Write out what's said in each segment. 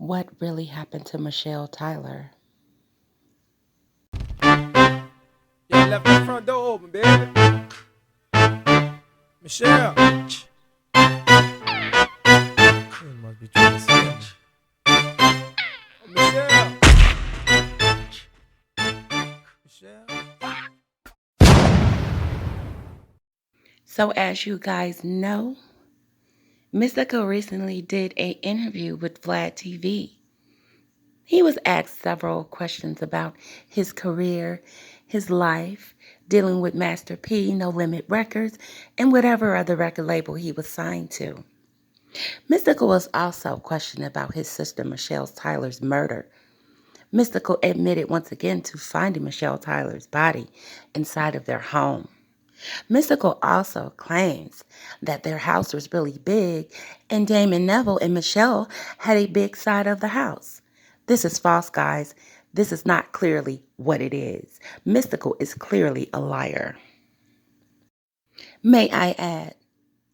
What really happened to Michelle Tyler? Yeah, left that front door open, baby. Michelle. You must be trying to scare me. Oh, Michelle. Michelle. So as you guys know, Mystikal recently did an interview with VladTV. He was asked several questions about his career, his life, dealing with Master P, No Limit Records, and whatever other record label he was signed to. Mystikal was also questioned about his sister Michelle Tyler's murder. Mystikal admitted once again to finding Michelle Tyler's body inside of their home. Mystikal also claims that their house was really big and Damon Neville and Michelle had a big side of the house. This is false, guys. This is not clearly what it is. Mystikal is clearly a liar. May I add,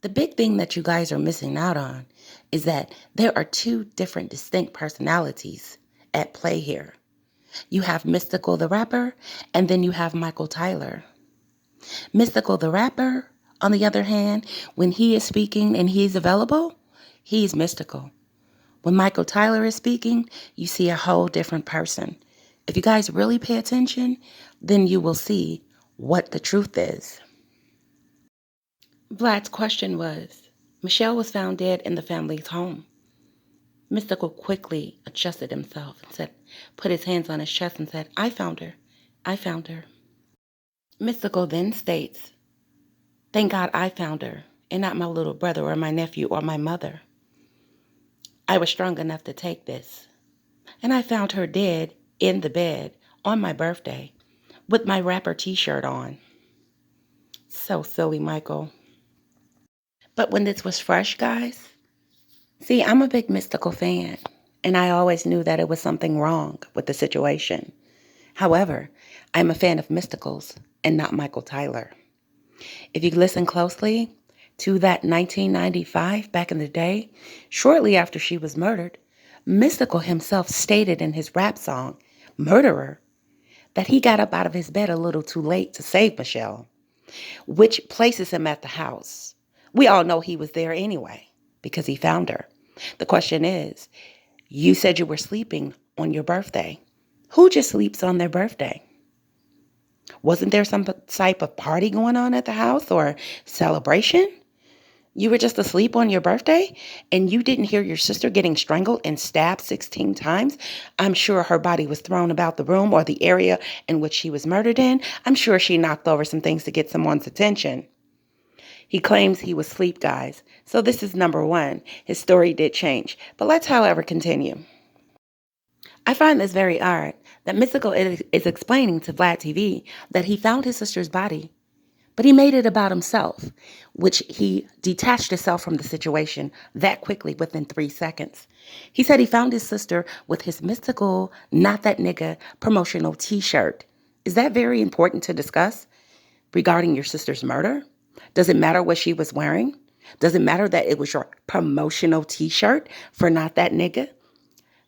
the big thing that you guys are missing out on is that there are two different distinct personalities at play here. You have Mystikal the rapper, and then you have Michael Tyler. Mystikal the rapper, on the other hand, when he is speaking and he is available, he's Mystikal. When Michael Tyler is speaking, you see a whole different person. If you guys really pay attention, then you will see what the truth is. Vlad's question was, Michelle was found dead in the family's home. Mystikal quickly adjusted himself and said, put his hands on his chest and said, I found her. I found her. Mystikal then states, thank God I found her, and not my little brother or my nephew or my mother. I was strong enough to take this. And I found her dead in the bed on my birthday with my rapper t-shirt on. So silly, Michael. But when this was fresh, guys, see, I'm a big Mystikal fan, and I always knew that it was something wrong with the situation. However, I'm a fan of Mystikal's and not Michael Tyler. If you listen closely to that 1995, back in the day, shortly after she was murdered, Mystikal himself stated in his rap song, Murderer, that he got up out of his bed a little too late to save Michelle, which places him at the house. We all know he was there anyway because he found her. The question is, you said you were sleeping on your birthday. Who just sleeps on their birthday? Wasn't there some type of party going on at the house or celebration? You were just asleep on your birthday and you didn't hear your sister getting strangled and stabbed 16 times? I'm sure her body was thrown about the room or the area in which she was murdered in. I'm sure she knocked over some things to get someone's attention. He claims he was asleep, guys. So this is number one. His story did change. But let's, however, continue. I find this very odd that Mystikal is explaining to Vlad TV that he found his sister's body, but he made it about himself, which he detached himself from the situation that quickly within 3 seconds. He said he found his sister with his Mystikal, not that nigga, promotional t-shirt. Is that very important to discuss regarding your sister's murder? Does it matter what she was wearing? Does it matter that it was your promotional t-shirt for not that nigga?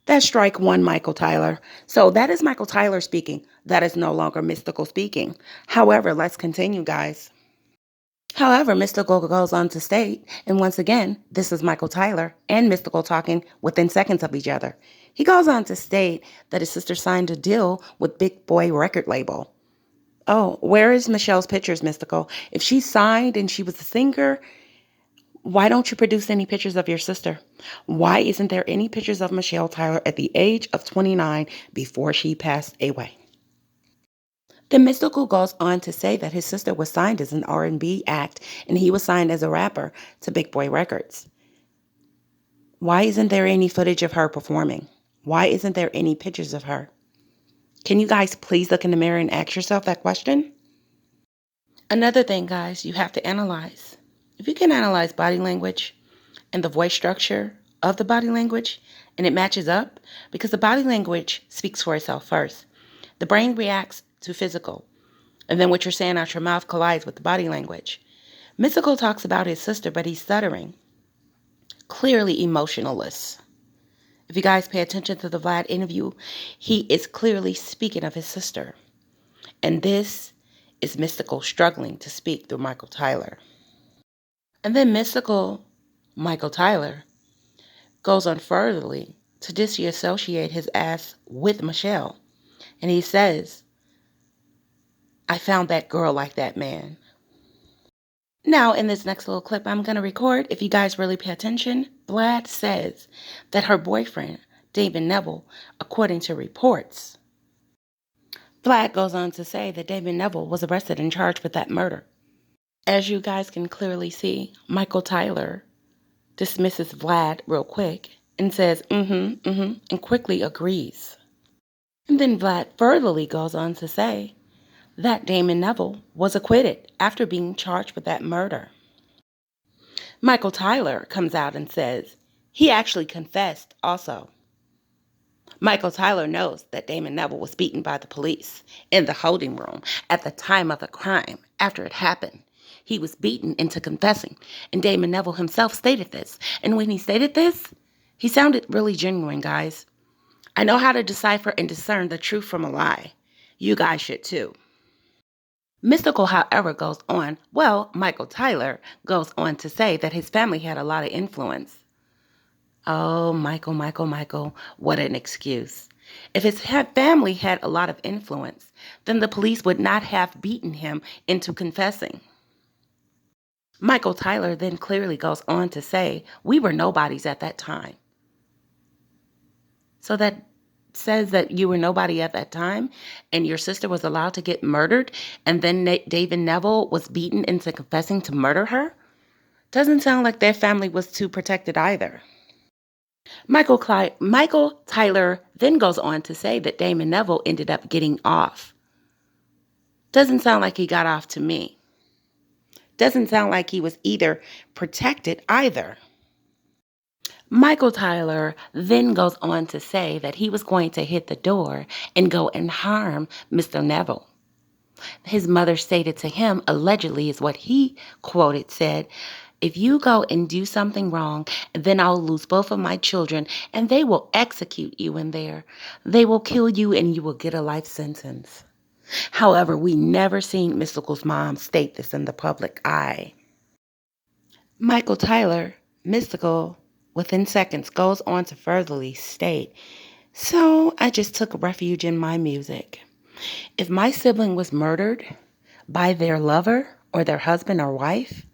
That's strike one, Michael Tyler. So that is Michael Tyler speaking. That is no longer Mystikal speaking. However, let's continue, guys. However, Mystikal goes on to state, and once again, this is Michael Tyler and Mystikal talking within seconds of each other. He goes on to state that his sister signed a deal with Big Boy record label. Oh, where is Michelle's pictures, Mystikal? If she signed and she was a singer, why don't you produce any pictures of your sister? Why isn't there any pictures of Michelle Tyler at the age of 29 before she passed away? Then Mystikal goes on to say that his sister was signed as an R&B act and he was signed as a rapper to Big Boy Records. Why isn't there any footage of her performing? Why isn't there any pictures of her? Can you guys please look in the mirror and ask yourself that question? Another thing, guys, you have to analyze. If you can analyze body language and the voice structure of the body language and it matches up, because the body language speaks for itself first. The brain reacts to physical, and then what you're saying out your mouth collides with the body language. Mystikal talks about his sister, but he's stuttering. Clearly emotionless. If you guys pay attention to the Vlad interview, he is clearly speaking of his sister. And this is Mystikal struggling to speak through Michael Tyler. And then Michael Tyler, goes on furtherly to disassociate his ass with Michelle. And he says, I found that girl like that man. Now, in this next little clip I'm going to record, if you guys really pay attention, Vlad says that her boyfriend, David Neville, according to reports, Vlad goes on to say that David Neville was arrested and charged with that murder. As you guys can clearly see, Michael Tyler dismisses Vlad real quick and says, and quickly agrees. And then Vlad furtherly goes on to say that Damon Neville was acquitted after being charged with that murder. Michael Tyler comes out and says he actually confessed also. Michael Tyler knows that Damon Neville was beaten by the police in the holding room at the time of the crime after it happened. He was beaten into confessing, and Damon Neville himself stated this. And when he stated this, he sounded really genuine, guys. I know how to decipher and discern the truth from a lie. You guys should too. Mystikal, however, goes on, Michael Tyler goes on to say that his family had a lot of influence. Oh, Michael, what an excuse. If his family had a lot of influence, then the police would not have beaten him into confessing. Michael Tyler then clearly goes on to say, we were nobodies at that time. So that says that you were nobody at that time and your sister was allowed to get murdered and then David Neville was beaten into confessing to murder her? Doesn't sound like their family was too protected either. Michael Tyler then goes on to say that Damon Neville ended up getting off. Doesn't sound like he got off to me. Doesn't sound like he was either protected either. Michael Tyler then goes on to say that he was going to hit the door and go and harm Mr. Neville. His mother stated to him, allegedly is what he quoted, said, if you go and do something wrong, then I'll lose both of my children and they will execute you in there. They will kill you and you will get a life sentence. However, we never seen Mystikal's mom state this in the public eye. Michael Tyler, Mystikal, within seconds, goes on to furtherly state, so I just took refuge in my music. If my sibling was murdered by their lover or their husband or wife,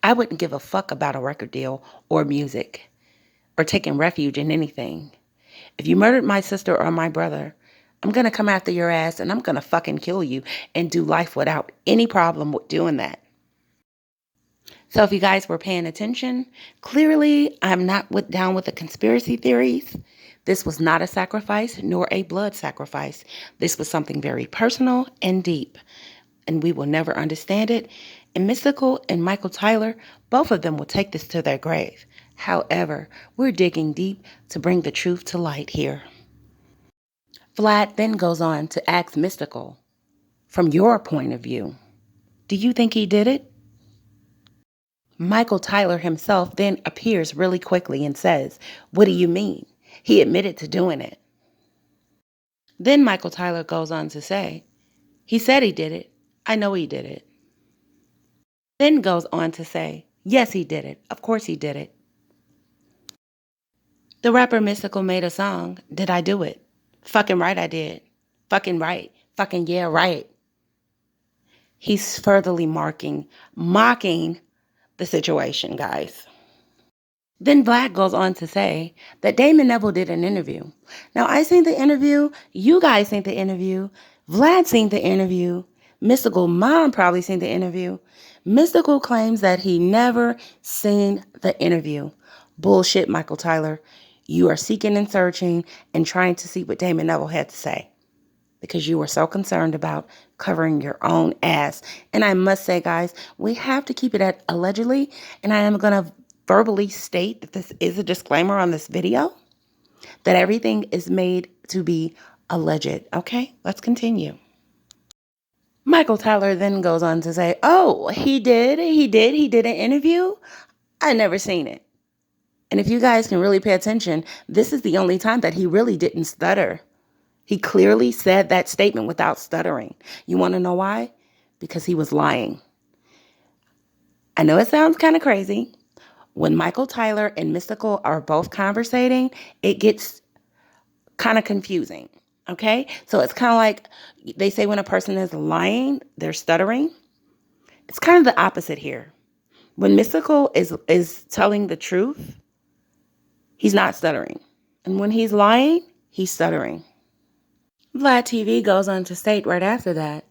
I wouldn't give a fuck about a record deal or music or taking refuge in anything. If you murdered my sister or my brother, I'm going to come after your ass and I'm going to fucking kill you and do life without any problem with doing that. So if you guys were paying attention, clearly I'm not down with the conspiracy theories. This was not a sacrifice nor a blood sacrifice. This was something very personal and deep, and we will never understand it. And Mystikal and Michael Tyler, both of them will take this to their grave. However, we're digging deep to bring the truth to light here. Vlad then goes on to ask Mystikal, from your point of view, do you think he did it? Michael Tyler himself then appears really quickly and says, what do you mean? He admitted to doing it. Then Michael Tyler goes on to say, he said he did it. I know he did it. Then goes on to say, yes, he did it. Of course he did it. The rapper Mystikal made a song, Did I Do It? Fucking right I did. Fucking right. Fucking yeah, right. He's furtherly mocking the situation, guys. Then Vlad goes on to say that Damon Neville did an interview. Now, I seen the interview. You guys seen the interview. Vlad seen the interview. Mystikal mom probably seen the interview. Mystikal claims that he never seen the interview. Bullshit, Michael Tyler. You are seeking and searching and trying to see what Damon Neville had to say because you were so concerned about covering your own ass. And I must say, guys, we have to keep it at allegedly, and I am going to verbally state that this is a disclaimer on this video, that everything is made to be alleged. Okay, let's continue. Michael Tyler then goes on to say, oh, he did an interview? I never seen it. And if you guys can really pay attention, this is the only time that he really didn't stutter. He clearly said that statement without stuttering. You want to know why? Because he was lying. I know it sounds kind of crazy. When Michael Tyler and Mystikal are both conversating, it gets kind of confusing. Okay? So it's kind of like they say when a person is lying, they're stuttering. It's kind of the opposite here. When Mystikal is telling the truth, he's not stuttering. And when he's lying, he's stuttering. VladTV goes on to state right after that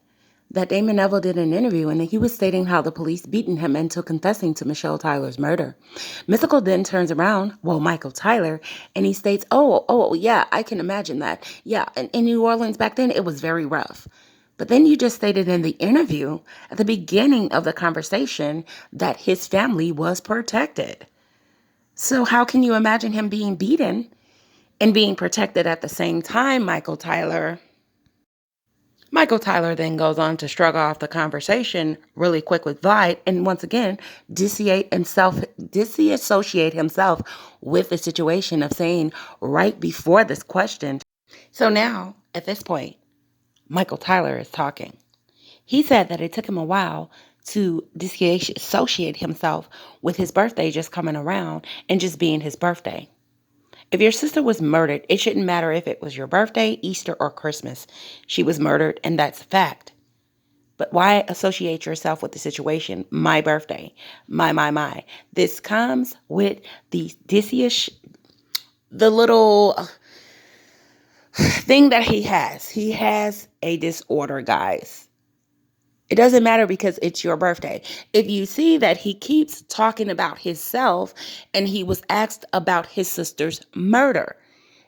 Damon Neville did an interview and he was stating how the police beaten him into confessing to Michelle Tyler's murder. Mystikal then turns around, Michael Tyler, and he states, yeah, I can imagine that. Yeah, in New Orleans back then, it was very rough. But then you just stated in the interview at the beginning of the conversation that his family was protected. So how can you imagine him being beaten and being protected at the same time, Michael Tyler? Michael Tyler then goes on to shrug off the conversation really quick with Vlad and once again disassociate himself with the situation of saying right before this question. So now, at this point, Michael Tyler is talking. He said that it took him a while to disassociate himself with his birthday just coming around and just being his birthday. If your sister was murdered, it shouldn't matter if it was your birthday, Easter, or Christmas. She was murdered, and that's a fact. But why associate yourself with the situation? My birthday. My. This comes with the the little thing that he has. He has a disorder, guys. It doesn't matter because it's your birthday. If you see that he keeps talking about himself and he was asked about his sister's murder,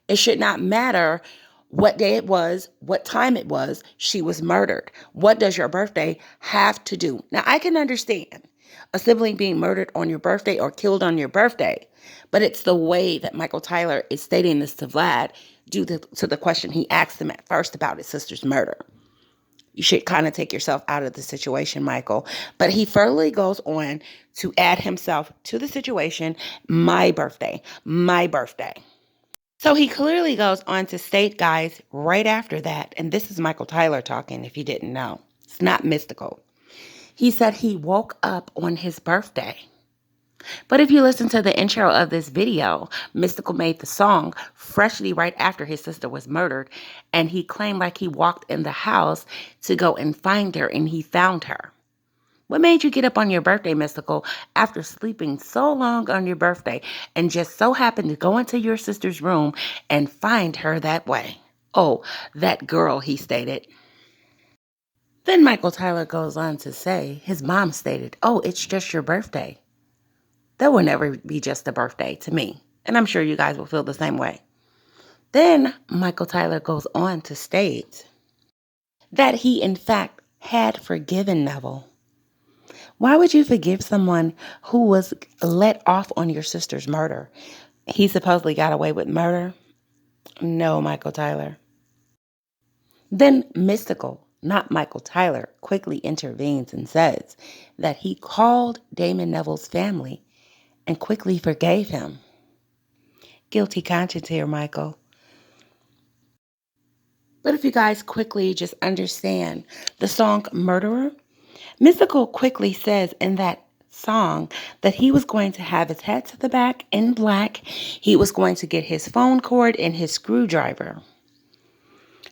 it should not matter what day it was, what time it was, she was murdered. What does your birthday have to do? Now, I can understand a sibling being murdered on your birthday or killed on your birthday, but it's the way that Michael Tyler is stating this to Vlad due to the question he asked him at first about his sister's murder. You should kind of take yourself out of the situation, Michael. But he further goes on to add himself to the situation, my birthday. So he clearly goes on to state, guys, right after that, and this is Michael Tyler talking, if you didn't know. It's not Mystikal. He said he woke up on his birthday. But if you listen to the intro of this video, Mystikal made the song freshly right after his sister was murdered, and he claimed like he walked in the house to go and find her, and he found her. What made you get up on your birthday, Mystikal, after sleeping so long on your birthday and just so happened to go into your sister's room and find her that way? Oh, that girl, he stated. Then Michael Tyler goes on to say his mom stated, it's just your birthday. That will never be just a birthday to me. And I'm sure you guys will feel the same way. Then Michael Tyler goes on to state that he, in fact, had forgiven Neville. Why would you forgive someone who was let off on your sister's murder? He supposedly got away with murder? No, Michael Tyler. Then Mystikal, not Michael Tyler, quickly intervenes and says that he called Damon Neville's family and quickly forgave him. Guilty conscience here, Michael. But if you guys quickly just understand the song Murderer, Mystikal quickly says in that song that he was going to have his head to the back in black. He was going to get his phone cord and his screwdriver.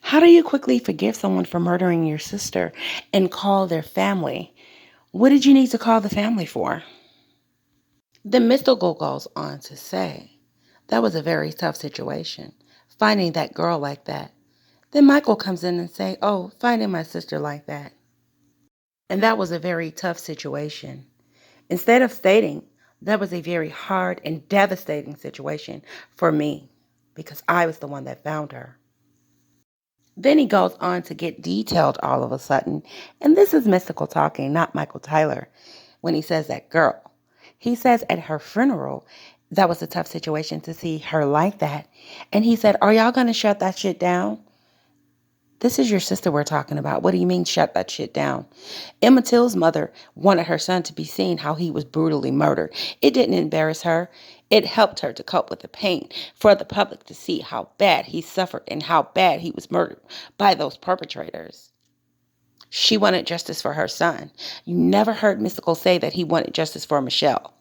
How do you quickly forgive someone for murdering your sister and call their family? What did you need to call the family for? Then Mystikal goes on to say that was a very tough situation, finding that girl like that. Then Michael comes in and say, finding my sister like that. And that was a very tough situation. Instead of stating that was a very hard and devastating situation for me because I was the one that found her. Then he goes on to get detailed all of a sudden. And this is Mystikal talking, not Michael Tyler, when he says that girl. He says at her funeral, that was a tough situation to see her like that. And he said, are y'all going to shut that shit down? This is your sister we're talking about. What do you mean shut that shit down? Emma Till's mother wanted her son to be seen how he was brutally murdered. It didn't embarrass her. It helped her to cope with the pain, for the public to see how bad he suffered and how bad he was murdered by those perpetrators. She wanted justice for her son. You never heard Mystikal say that he wanted justice for Michelle.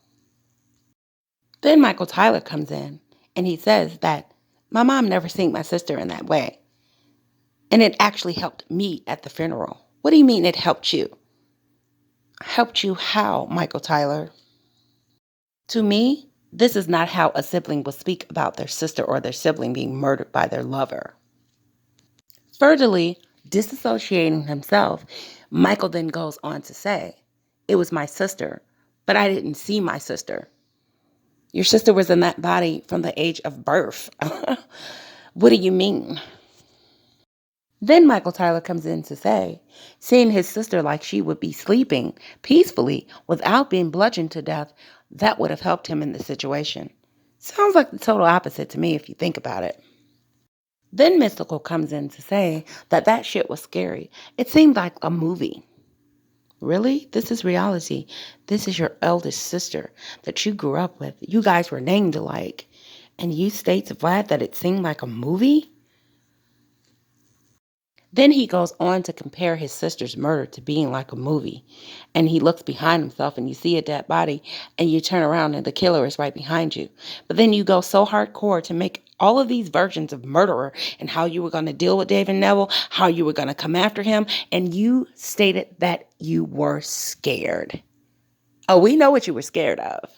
Then Michael Tyler comes in and he says that my mom never seen my sister in that way. And it actually helped me at the funeral. What do you mean it helped you? Helped you how, Michael Tyler? To me, this is not how a sibling will speak about their sister or their sibling being murdered by their lover. Furtherly, disassociating himself, Michael then goes on to say, it was my sister, but I didn't see my sister. Your sister was in that body from the age of birth. What do you mean? Then Michael Tyler comes in to say, seeing his sister like she would be sleeping peacefully without being bludgeoned to death, that would have helped him in the situation. Sounds like the total opposite to me if you think about it. Then Mystikal comes in to say that that shit was scary. It seemed like a movie. Really? This is reality. This is your eldest sister that you grew up with. You guys were named alike. And you state to Vlad that it seemed like a movie? Then he goes on to compare his sister's murder to being like a movie. And he looks behind himself and you see a dead body and you turn around and the killer is right behind you. But then you go so hardcore to make all of these versions of murderer and how you were going to deal with David Neville, how you were going to come after him. And you stated that you were scared. Oh, we know what you were scared of.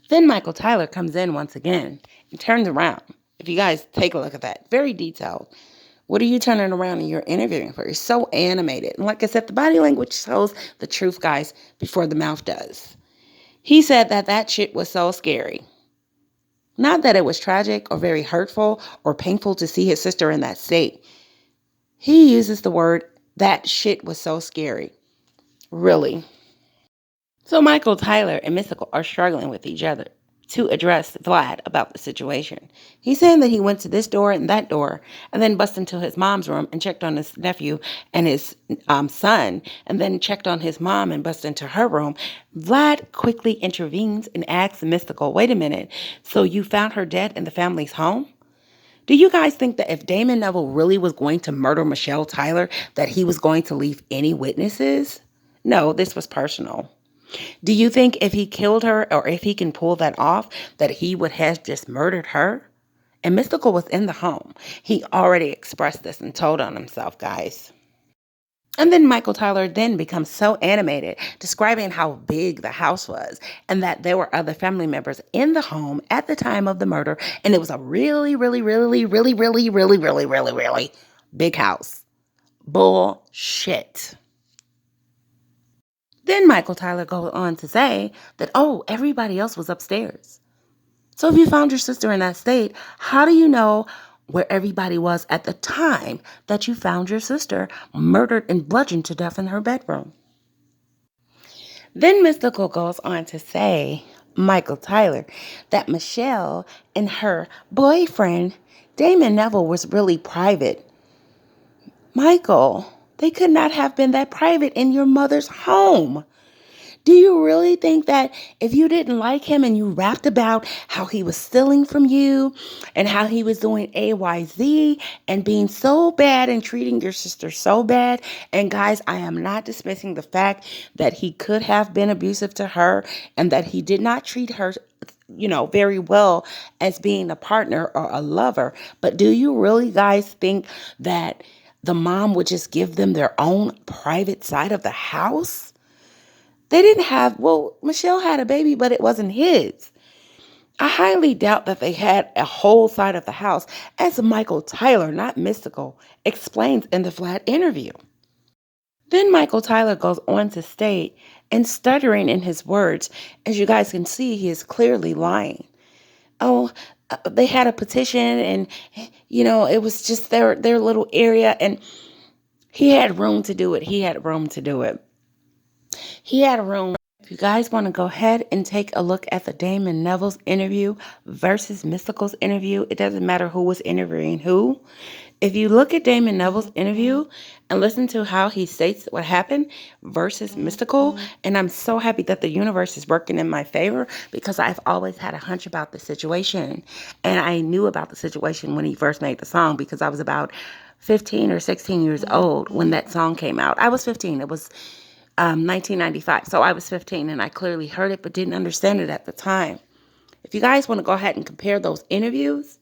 Then Michael Tyler comes in once again and turns around. If you guys take a look at that, very detailed. What are you turning around and you're interviewing for? You're so animated. And like I said, the body language shows the truth, guys, before the mouth does. He said that that shit was so scary. Not that it was tragic or very hurtful or painful to see his sister in that state. He uses the word, that shit was so scary. Really. So Michael Tyler and Mystikal are struggling with each other to address Vlad about the situation. He's saying that he went to this door and that door and then busted into his mom's room and checked on his nephew and his son and then checked on his mom and busted into her room. Vlad quickly intervenes and asks Mystikal, wait a minute, so you found her dead in the family's home? Do you guys think that if Damon Neville really was going to murder Michelle Tyler, that he was going to leave any witnesses? No, this was personal. Do you think if he killed her or if he can pull that off, that he would have just murdered her? And Mystikal was in the home. He already expressed this and told on himself, guys. And then Michael Tyler then becomes so animated, describing how big the house was and that there were other family members in the home at the time of the murder. And it was a really, really, really, really, really, really, really, really, really big house. Bullshit. Then Michael Tyler goes on to say that, oh, everybody else was upstairs. So if you found your sister in that state, how do you know where everybody was at the time that you found your sister murdered and bludgeoned to death in her bedroom? Then Mystikal goes on to say, Michael Tyler, that Michelle and her boyfriend, Damon Neville, was really private. Michael, they could not have been that private in your mother's home. Do you really think that if you didn't like him and you rapped about how he was stealing from you and how he was doing AYZ and being so bad and treating your sister so bad? And guys, I am not dismissing the fact that he could have been abusive to her and that he did not treat her, very well as being a partner or a lover. But do you really guys think that the mom would just give them their own private side of the house? They didn't have, Michelle had a baby, but it wasn't his. I highly doubt that they had a whole side of the house, as Michael Tyler, not Mystikal, explains in the Vlad interview. Then Michael Tyler goes on to state, and stuttering in his words, as you guys can see, he is clearly lying. Oh, they had a petition and, it was just their little area and he had room to do it. He had room to do it. He had a room. If you guys want to go ahead and take a look at the Damon Neville's interview versus Mystikal's interview, it doesn't matter who was interviewing who. If you look at Damon Neville's interview and listen to how he states what happened versus Mystikal, and I'm so happy that the universe is working in my favor because I've always had a hunch about the situation. And I knew about the situation when he first made the song because I was about 15 or 16 years old when that song came out. I was 15. It was 1995. So I was 15 and I clearly heard it but didn't understand it at the time. If you guys want to go ahead and compare those interviews,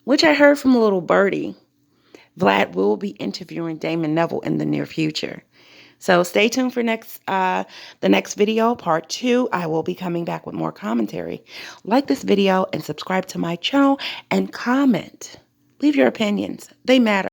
which I heard from a little birdie, Vlad will be interviewing Damon Neville in the near future. So stay tuned for the next video, part 2. I will be coming back with more commentary. Like this video and subscribe to my channel and comment. Leave your opinions. They matter.